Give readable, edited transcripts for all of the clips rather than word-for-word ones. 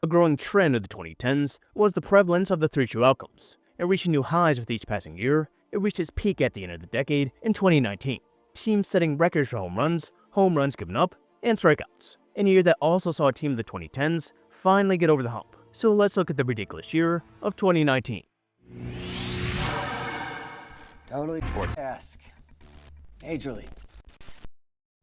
A growing trend of the 2010s was the prevalence of the three true outcomes, and reaching new highs with each passing year. It reached its peak at the end of the decade in 2019. Teams setting records for home runs given up, and strikeouts. In a year that also saw a team of the 2010s finally get over the hump. So let's look at the ridiculous year of 2019. Totally sports-esque. Major League.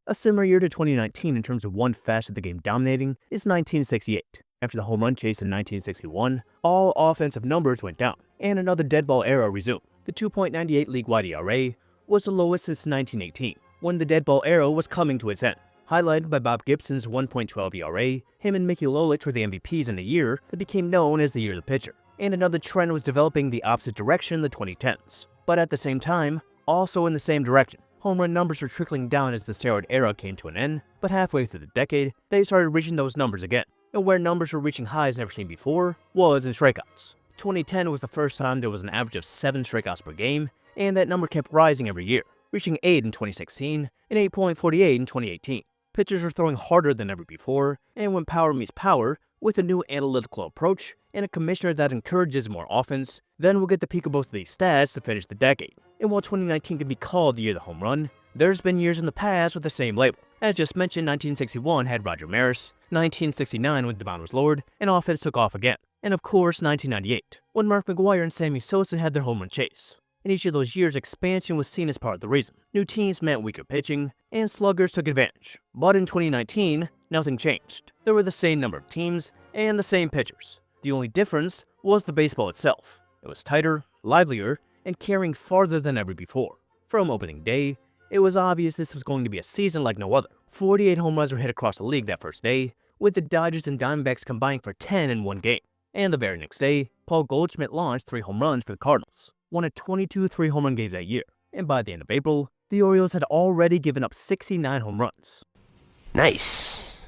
A similar year to 2019 in terms of one facet of the game dominating is 1968. After the home run chase in 1961, all offensive numbers went down, and another dead ball era resumed. The 2.98 league-wide ERA was the lowest since 1918, when the dead ball era was coming to its end. Highlighted by Bob Gibson's 1.12 ERA, him and Mickey Lolich were the MVPs in a year that became known as the year of the pitcher. And another trend was developing the opposite direction in the 2010s. But at the same time, also in the same direction. Home run numbers were trickling down as the steroid era came to an end, but halfway through the decade, they started reaching those numbers again. And where numbers were reaching highs never seen before was in strikeouts. 2010 was the first time there was an average of 7 strikeouts per game, and that number kept rising every year, reaching 8 in 2016 and 8.48 in 2018. Pitchers were throwing harder than ever before, and when power meets power, with a new analytical approach and a commissioner that encourages more offense, then we'll get the peak of both of these stats to finish the decade. And while 2019 can be called the year of the home run, there's been years in the past with the same label. As just mentioned, 1961 had Roger Maris, 1969 when the mound was lowered, and offense took off again. And of course, 1998, when Mark McGwire and Sammy Sosa had their home run chase. In each of those years, expansion was seen as part of the reason. New teams meant weaker pitching, and sluggers took advantage. But in 2019, nothing changed. There were the same number of teams, and the same pitchers. The only difference was the baseball itself. It was tighter, livelier, and carrying farther than ever before. From opening day, it was obvious this was going to be a season like no other. 48 home runs were hit across the league that first day, with the Dodgers and Diamondbacks combining for 10 in one game. And the very next day, Paul Goldschmidt launched 3 home runs for the Cardinals, one of 22 3-home run games that year. And by the end of April, the Orioles had already given up 69 home runs. Nice.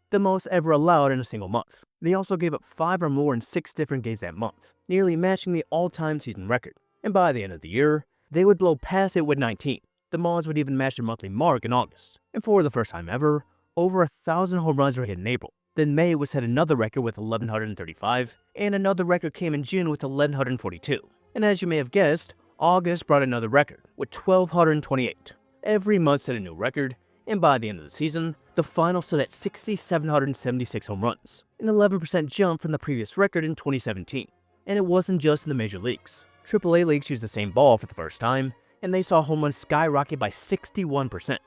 The most ever allowed in a single month. They also gave up 5 or more in 6 different games that month, nearly matching the all-time season record. And by the end of the year, they would blow past it with 19. The Mods would even match their monthly mark in August. And for the first time ever, over 1,000 home runs were hit in April. Then May would set another record with 1,135, and another record came in June with 1,142. And as you may have guessed, August brought another record with 1,228. Every month set a new record, and by the end of the season, the final stood at 6,776 home runs, an 11% jump from the previous record in 2017. And it wasn't just in the major leagues. AAA leagues used the same ball for the first time, and they saw home runs skyrocket by 61%.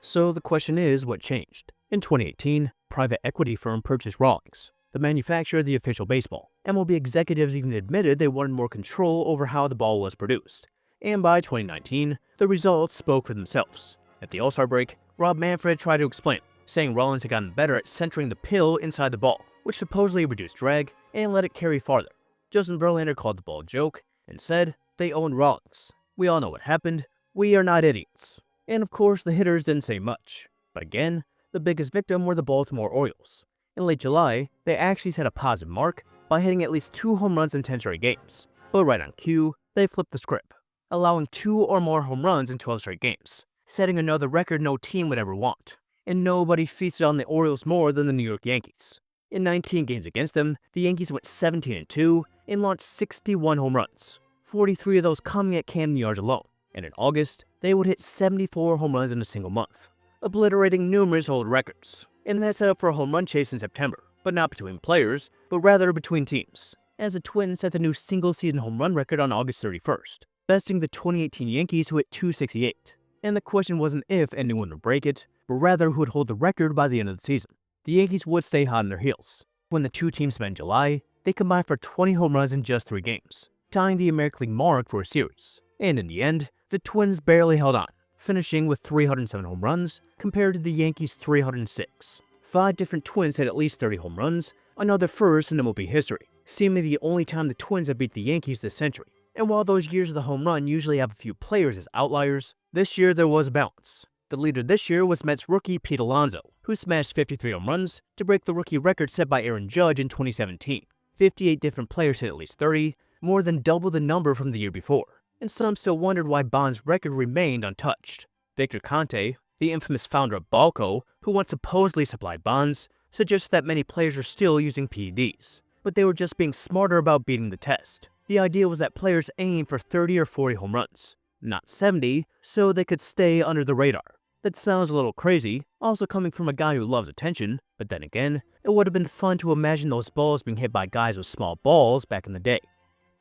So the question is, what changed? In 2018, private equity firm purchased Rawlings, the manufacturer of the official baseball. MLB executives even admitted they wanted more control over how the ball was produced. And by 2019, the results spoke for themselves. At the All-Star break, Rob Manfred tried to explain, saying Rawlings had gotten better at centering the pill inside the ball, which supposedly reduced drag and let it carry farther. Justin Verlander called the ball a joke and said they owned Rawlings. We all know what happened. We are not idiots. And of course, the hitters didn't say much. But again, the biggest victim were the Baltimore Orioles. In late July, they actually set a positive mark by hitting at least 2 home runs in 10 straight games. But right on cue, they flipped the script, allowing 2 or more home runs in 12 straight games, setting another record no team would ever want. And nobody feasted on the Orioles more than the New York Yankees. In 19 games against them, the Yankees went 17-2 and launched 61 home runs, 43 of those coming at Camden Yards alone. And in August, they would hit 74 home runs in a single month, obliterating numerous old records. And that set up for a home run chase in September, but not between players, but rather between teams, as the Twins set the new single-season home run record on August 31st, besting the 2018 Yankees who hit 268. And the question wasn't if anyone would break it, but rather who would hold the record by the end of the season. The Yankees would stay hot on their heels. When the two teams met in July, they combined for 20 home runs in just 3 games, tying the American League mark for a series. And in the end, the Twins barely held on, finishing with 307 home runs compared to the Yankees' 306. 5 different Twins had at least 30 home runs, another first in MLB history, seemingly the only time the Twins have beat the Yankees this century. And while those years of the home run usually have a few players as outliers, this year there was a balance. The leader this year was Mets rookie Pete Alonso, who smashed 53 home runs to break the rookie record set by Aaron Judge in 2017. 58 different players hit at least 30, more than double the number from the year before. And some still wondered why Bond's record remained untouched. Victor Conte, the infamous founder of Balco, who once supposedly supplied Bonds, suggests that many players are still using PEDs, but they were just being smarter about beating the test. The idea was that players aim for 30 or 40 home runs, not 70, so they could stay under the radar. That sounds a little crazy, also coming from a guy who loves attention, but then again, it would have been fun to imagine those balls being hit by guys with small balls back in the day.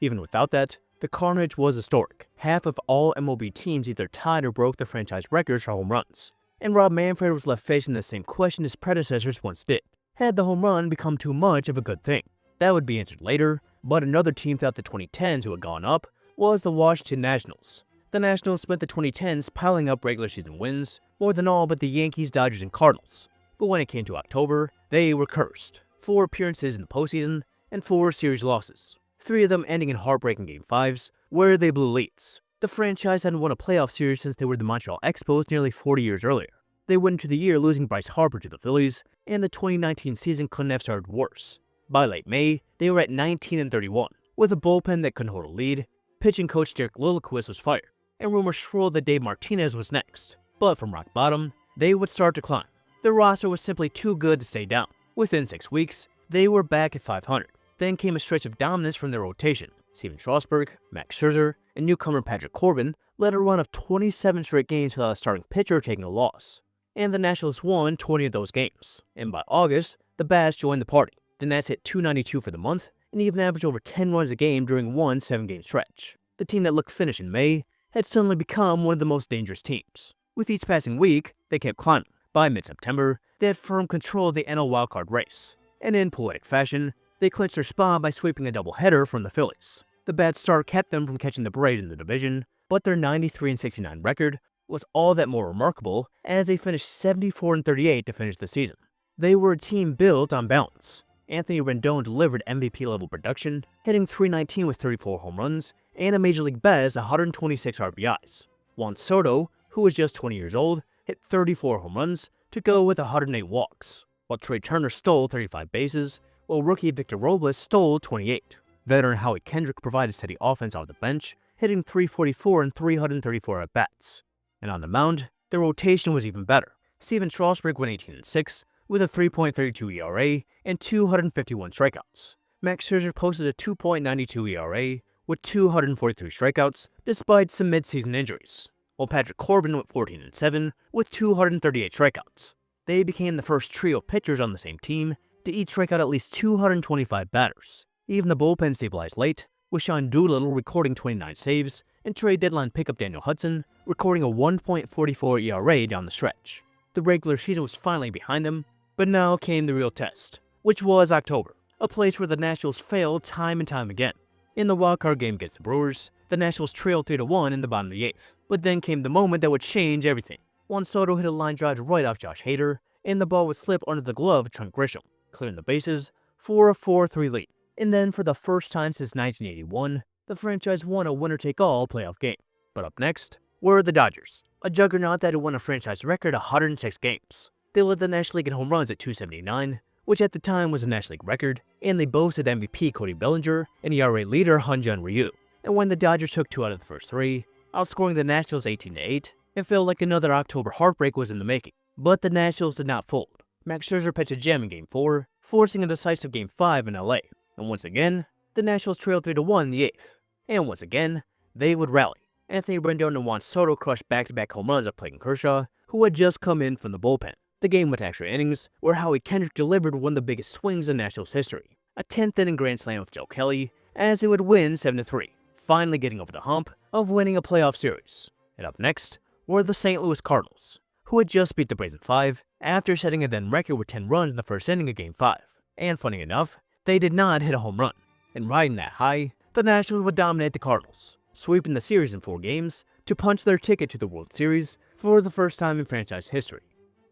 Even without that, the carnage was historic. Half of all MLB teams either tied or broke the franchise records for home runs. And Rob Manfred was left facing the same question his predecessors once did. Had the home run become too much of a good thing? That would be answered later, but another team throughout the 2010s who had gone up was the Washington Nationals. The Nationals spent the 2010s piling up regular season wins, more than all but the Yankees, Dodgers, and Cardinals. But when it came to October, they were cursed. 4 appearances in the postseason and 4 series losses. 3 of them ending in heartbreaking Game 5s, where they blew leads. The franchise hadn't won a playoff series since they were the Montreal Expos nearly 40 years earlier. They went into the year losing Bryce Harper to the Phillies, and the 2019 season couldn't have started worse. By late May, they were at 19-31, with a bullpen that couldn't hold a lead. Pitching coach Derek Lilliquist was fired, and rumors swirled that Dave Martinez was next. But from rock bottom, they would start to climb. Their roster was simply too good to stay down. Within 6 weeks, they were back at 500. Then came a stretch of dominance from their rotation. Steven Strasburg, Max Scherzer, and newcomer Patrick Corbin led a run of 27 straight games without a starting pitcher taking a loss. And the Nationals won 20 of those games. And by August, the Bats joined the party. The Nats hit .292 for the month, and even averaged over 10 runs a game during one 7-game stretch. The team that looked finished in May had suddenly become one of the most dangerous teams. With each passing week, they kept climbing. By mid-September, they had firm control of the NL wildcard race. And in poetic fashion, they clinched their spot by sweeping a doubleheader from the Phillies. The bad start kept them from catching the Braves in the division, but their 93-69 record was all that more remarkable as they finished 74-38 to finish the season. They were a team built on balance. Anthony Rendon delivered MVP-level production, hitting .319 with 34 home runs and a Major League best 126 RBIs. Juan Soto, who was just 20 years old, hit 34 home runs to go with 108 walks, while Trey Turner stole 35 bases, while rookie Victor Robles stole 28. Veteran Howie Kendrick provided steady offense off the bench, hitting .344 and 334 at-bats. And on the mound, their rotation was even better. Steven Strasburg went 18-6 with a 3.32 ERA and 251 strikeouts. Max Scherzer posted a 2.92 ERA with 243 strikeouts despite some mid-season injuries, while Patrick Corbin went 14-7 with 238 strikeouts. They became the first trio of pitchers on the same team to each strike out at least 225 batters. Even the bullpen stabilized late, with Sean Doolittle recording 29 saves and trade deadline pickup Daniel Hudson recording a 1.44 ERA down the stretch. The regular season was finally behind them, but now came the real test, which was October, a place where the Nationals failed time and time again. In the wildcard game against the Brewers, the Nationals trailed 3-1 in the bottom of the 8th, but then came the moment that would change everything. Juan Soto hit a line drive right off Josh Hader, and the ball would slip under the glove of Trent Grisham, clearing the bases for a 4-3 lead. And then for the first time since 1981, the franchise won a winner-take-all playoff game. But up next were the Dodgers, a juggernaut that had won a franchise record 106 games. They led the National League in home runs at 279, which at the time was a National League record, and they boasted MVP Cody Bellinger and ERA leader Hyun-Jin Ryu. And when the Dodgers took 2 out of the first 3, outscoring the Nationals 18-8, it felt like another October heartbreak was in the making. But the Nationals did not fold. Max Scherzer pitched a gem in Game 4, forcing a decisive Game 5 in LA. And once again, the Nationals trailed 3-1 in the 8th. And once again, they would rally. Anthony Rendon and Juan Soto crushed back-to-back home runs of Clayton Kershaw, who had just come in from the bullpen. The game went to extra innings, where Howie Kendrick delivered one of the biggest swings in Nationals history, a 10th-inning grand slam of Joe Kelly, as it would win 7-3, finally getting over the hump of winning a playoff series. And up next were the St. Louis Cardinals, who had just beat the Braves in 5 after setting a then record with 10 runs in the first inning of Game 5. And funny enough, they did not hit a home run. And riding that high, the Nationals would dominate the Cardinals, sweeping the series in 4 games to punch their ticket to the World Series for the first time in franchise history.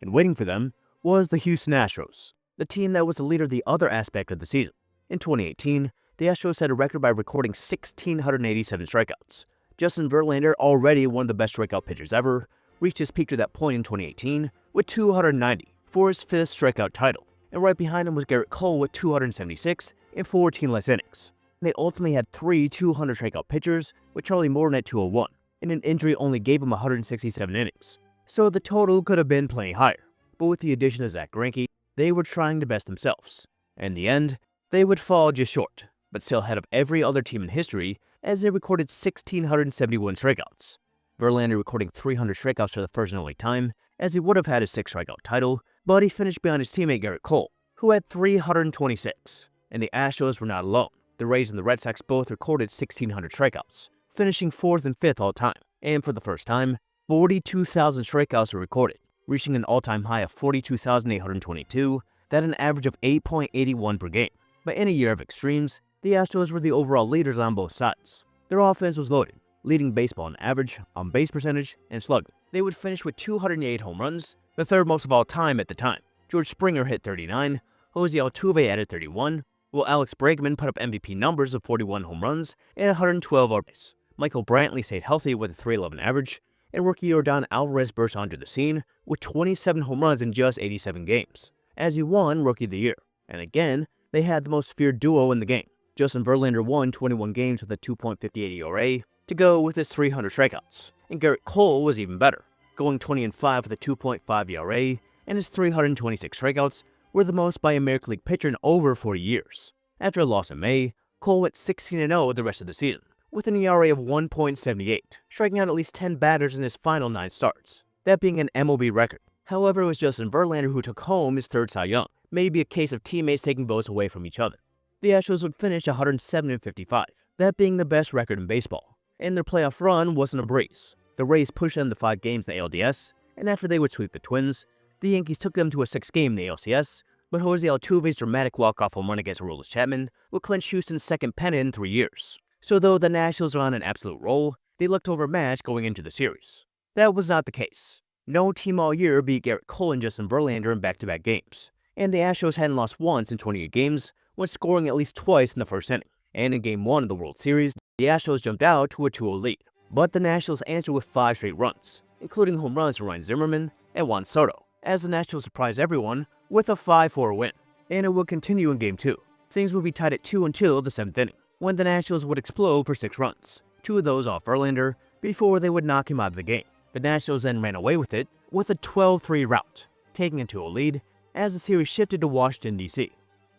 And waiting for them was the Houston Astros, the team that was the leader of the other aspect of the season. In 2018, the Astros set a record by recording 1,687 strikeouts. Justin Verlander, already one of the best strikeout pitchers ever, reached his peak to that point in 2018 with 290 for his 5th strikeout title. And right behind him was Garrett Cole with 276 in 14 less innings. They ultimately had 3 200 strikeout pitchers, with Charlie Morton at 201, and an injury only gave him 167 innings. So the total could have been plenty higher. But with the addition of Zach Greinke, they were trying to best themselves. In the end, they would fall just short, but still ahead of every other team in history as they recorded 1,671 strikeouts. Verlander recording 300 strikeouts for the first and only time, as he would have had his 6th strikeout title, but he finished behind his teammate Gerrit Cole, who had 326. And the Astros were not alone. The Rays and the Red Sox both recorded 1,600 strikeouts, finishing 4th and 5th all time. And for the first time, 42,000 strikeouts were recorded, reaching an all-time high of 42,822, that an average of 8.81 per game. But in a year of extremes, the Astros were the overall leaders on both sides. Their offense was loaded, leading baseball in average, on base percentage, and slugging. They would finish with 208 home runs, the third most of all time at the time. George Springer hit 39, Jose Altuve added 31, while Alex Bregman put up MVP numbers of 41 home runs and 112 RBIs. Michael Brantley stayed healthy with a 311 average, and rookie Yordan Alvarez burst onto the scene with 27 home runs in just 87 games, as he won Rookie of the Year. And again, they had the most feared duo in the game. Justin Verlander won 21 games with a 2.58 ERA to go with his 300 strikeouts, and Gerrit Cole was even better, going 20-5 with a 2.5 ERA, and his 326 strikeouts were the most by a American League pitcher in over 40 years. After a loss in May, Cole went 16-0 the rest of the season, with an ERA of 1.78, striking out at least 10 batters in his final 9 starts, that being an MLB record. However, it was Justin Verlander who took home his 3rd Cy Young, maybe a case of teammates taking votes away from each other. The Astros would finish 107-55, that being the best record in baseball, and their playoff run wasn't a breeze. The Rays pushed them to 5 games in the ALDS, and after they would sweep the Twins, the Yankees took them to a 6th game in the ALCS, but Jose Altuve's dramatic walk-off home run against Aroldis Chapman would clinch Houston's 2nd pennant in 3 years. So though the Nationals were on an absolute roll, they looked overmatched going into the series. That was not the case. No team all year beat Gerrit Cole and Justin Verlander in back-to-back games, and the Astros hadn't lost once in 28 games when scoring at least twice in the first inning. And in Game 1 of the World Series, the Astros jumped out to a 2-0 lead, but the Nationals answered with 5 straight runs, including home runs from Ryan Zimmerman and Juan Soto, as the Nationals surprised everyone with a 5-4 win. And it would continue in Game 2. Things would be tied at 2 until the 7th inning, when the Nationals would explode for 6 runs, 2 of those off Verlander, before they would knock him out of the game. The Nationals then ran away with it with a 12-3 rout, taking a 2-0 lead as the series shifted to Washington, D.C.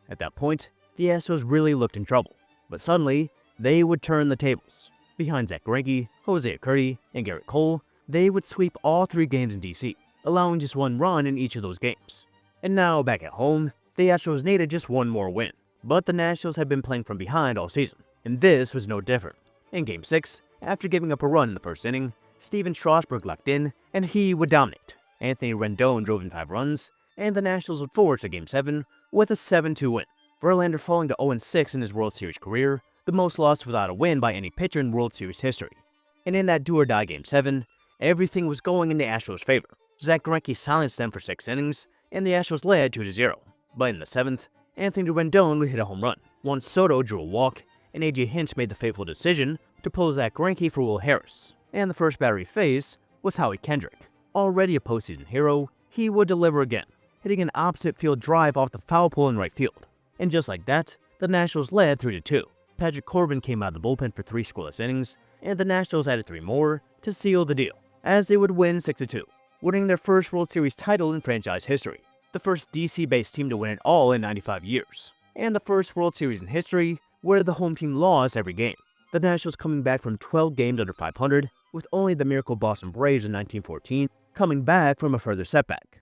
At that point, the Astros really looked in trouble, but suddenly, they would turn the tables. Behind Zack Greinke, Jose Urquidy, and Gerrit Cole, they would sweep all 3 games in D.C., allowing just 1 run in each of those games. And now, back at home, the Astros needed just 1 more win. But the Nationals had been playing from behind all season, and this was no different. In Game 6, after giving up a run in the first inning, Steven Strasburg locked in, and he would dominate. Anthony Rendon drove in 5 runs, and the Nationals would forward to Game 7 with a 7-2 win. Verlander falling to 0-6 in his World Series career, the most loss without a win by any pitcher in World Series history. And in that do-or-die Game 7, everything was going in the Astros' favor. Zack Greinke silenced them for 6 innings, and the Astros led 2-0. But in the 7th, Anthony Rendon would hit a home run. Juan Soto drew a walk, and A.J. Hinch made the fateful decision to pull Zack Greinke for Will Harris. And the first batter he faced was Howie Kendrick. Already a postseason hero, he would deliver again, hitting an opposite field drive off the foul pole in right field. And just like that, the Nationals led 3-2. Patrick Corbin came out of the bullpen for 3 scoreless innings, and the Nationals added 3 more to seal the deal, as they would win 6-2, winning their first World Series title in franchise history, the first DC-based team to win it all in 95 years, and the first World Series in history where the home team lost every game. The Nationals coming back from 12 games under 500, with only the miracle Boston Braves in 1914 coming back from a further setback.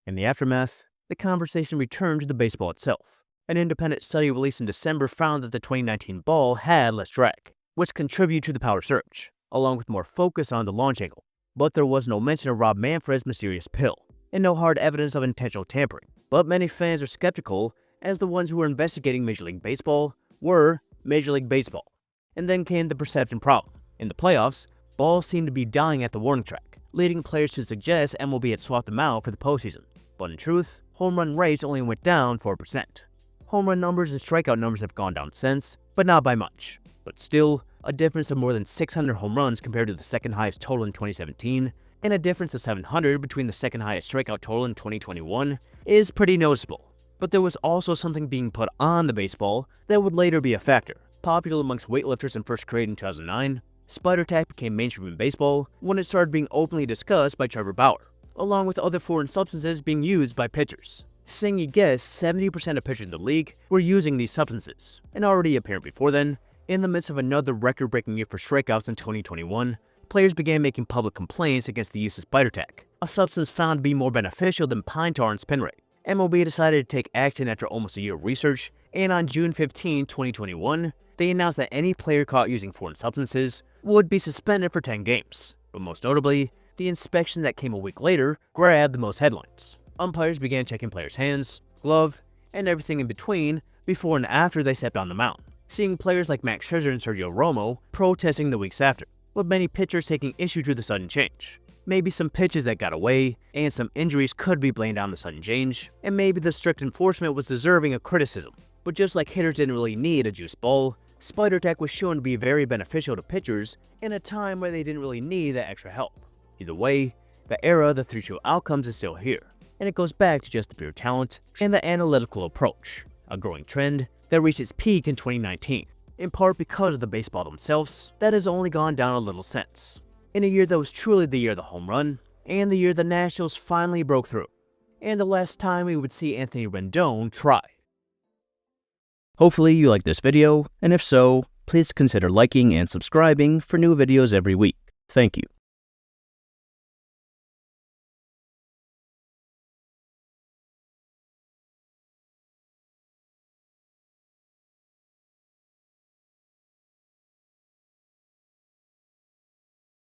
In the aftermath, the conversation returned to the baseball itself. An independent study released in December found that the 2019 ball had less drag, which contributed to the power surge, along with more focus on the launch angle. But there was no mention of Rob Manfred's mysterious pill, and no hard evidence of intentional tampering. But many fans are skeptical, as the ones who were investigating Major League Baseball were Major League Baseball. And then came the perception problem. In the playoffs, balls seemed to be dying at the warning track, leading players to suggest MLB had swapped them out for the postseason. But in truth, home run rates only went down 4%. Home run numbers and strikeout numbers have gone down since, but not by much. But still, a difference of more than 600 home runs compared to the second highest total in 2017, and a difference of 700 between the second highest strikeout total in 2021 is pretty noticeable. But there was also something being put on the baseball that would later be a factor. Popular amongst weightlifters and first created in 2009, spider tack became mainstream in baseball when it started being openly discussed by Trevor Bauer, along with other foreign substances being used by pitchers. saying he guessed 70% of pitchers in the league were using these substances. And already apparent before then, in the midst of another record-breaking year for strikeouts in 2021, players began making public complaints against the use of spider tack, a substance found to be more beneficial than pine tar and spin rate. MLB decided to take action after almost a year of research, and on June 15, 2021, they announced that any player caught using foreign substances would be suspended for 10 games. But most notably, the inspection that came a week later grabbed the most headlines. Umpires began checking players' hands, glove, and everything in between before and after they stepped on the mound, seeing players like Max Scherzer and Sergio Romo protesting the weeks after, with many pitchers taking issue to the sudden change. Maybe some pitches that got away, and some injuries could be blamed on the sudden change, and maybe the strict enforcement was deserving of criticism. But just like hitters didn't really need a juice ball, spider tack was shown to be very beneficial to pitchers in a time where they didn't really need that extra help. Either way, the era of the 3-2 outcomes is still here, and it goes back to just the pure talent and the analytical approach, a growing trend that reached its peak in 2019, in part because of the baseball themselves that has only gone down a little since. In a year that was truly the year of the home run, and the year the Nationals finally broke through, and the last time we would see Anthony Rendon try. Hopefully you liked this video, and if so, please consider liking and subscribing for new videos every week. Thank you.